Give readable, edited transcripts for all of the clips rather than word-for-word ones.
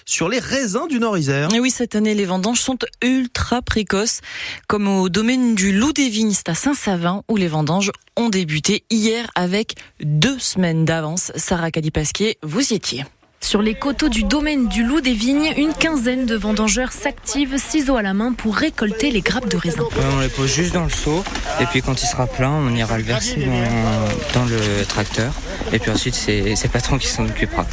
sur les raisins du Nord-Isère. Et oui, cette année, les vendanges sont ultra précoces, comme au domaine du Loup des Vignes, c'est à Saint-Savin, où les vendanges ont débuté hier avec 2 semaines d'avance. Sarah Cadipasquier, vous y étiez. Sur les coteaux du domaine du Loup des Vignes, une quinzaine de vendangeurs s'activent, ciseaux à la main, pour récolter les grappes de raisin. On les pose juste dans le seau et puis quand il sera plein, on ira le verser dans le tracteur et puis ensuite c'est le patron qui s'en occupera.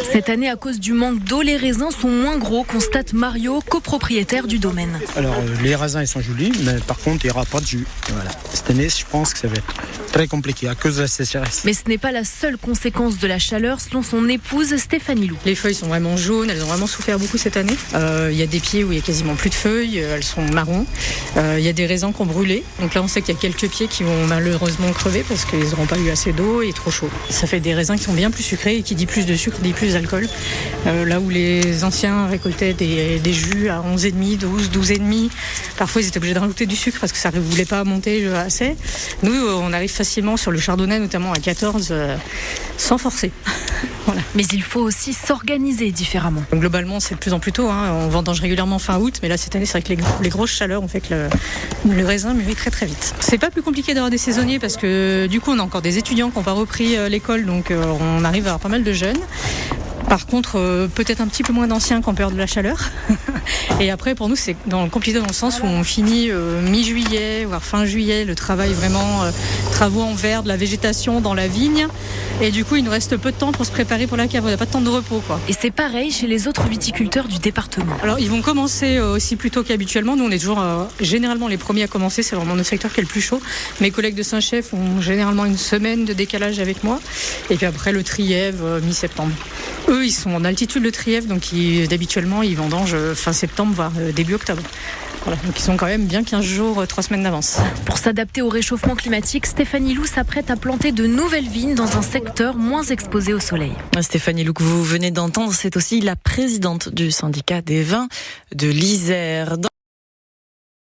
Cette année, à cause du manque d'eau, les raisins sont moins gros, constate Mario, copropriétaire du domaine. Alors les raisins ils sont jolis, mais par contre il n'y aura pas de jus. Voilà. Cette année, je pense que ça va être très compliqué à cause de la sécheresse. Mais ce n'est pas la seule conséquence de la chaleur, selon son épouse Stéphanie Lou. Les feuilles sont vraiment jaunes, elles ont vraiment souffert beaucoup cette année. Il y a des pieds où il y a quasiment plus de feuilles, elles sont marrons. Il y a des raisins qui ont brûlé, donc là on sait qu'il y a quelques pieds qui vont malheureusement crever parce qu'ils n'auront pas eu assez d'eau et trop chaud. Ça fait des raisins qui sont bien plus sucrés et qui dit plus de sucre dit plus d'alcool. Là où les anciens récoltaient des jus à 11,5, 12,5, parfois ils étaient obligés de rajouter du sucre parce que ça ne voulait pas monter assez. Nous on arrive facilement sur le chardonnay notamment à 14 sans forcer. Voilà. Mais il faut aussi s'organiser différemment. Donc, globalement, c'est de plus en plus tôt. On vendange régulièrement fin août, mais là, cette année, c'est vrai que les grosses chaleurs ont fait que le raisin mûrit très très vite. C'est pas plus compliqué d'avoir des saisonniers parce que du coup, on a encore des étudiants qui n'ont pas repris l'école, donc on arrive à avoir pas mal de jeunes. Par contre, peut-être un petit peu moins d'anciens qui ont peur de la chaleur. Et après, pour nous, c'est compliqué dans le sens où on finit mi-juillet, voire fin juillet, le travail vraiment, travaux en verre, de la végétation dans la vigne. Et du coup, il nous reste peu de temps pour se préparer pour la cave. On n'a pas de temps de repos, quoi. Et c'est pareil chez les autres viticulteurs du département. Alors, ils vont commencer aussi plus tôt qu'habituellement. Nous, on est toujours généralement les premiers à commencer. C'est vraiment notre secteur qui est le plus chaud. Mes collègues de Saint-Chef ont généralement une semaine de décalage avec moi. Et puis après, le Trièvre, mi-septembre. Eux, ils sont en altitude le Trièvre, donc d'habituellement, ils vendangent fin septembre, voire début octobre. Voilà, donc ils sont quand même bien 15 jours, 3 semaines d'avance. Pour s'adapter au réchauffement climatique, Stéphanie Lou s'apprête à planter de nouvelles vignes dans un secteur moins exposé au soleil. Stéphanie Lou, que vous venez d'entendre, c'est aussi la présidente du syndicat des vins de l'Isère.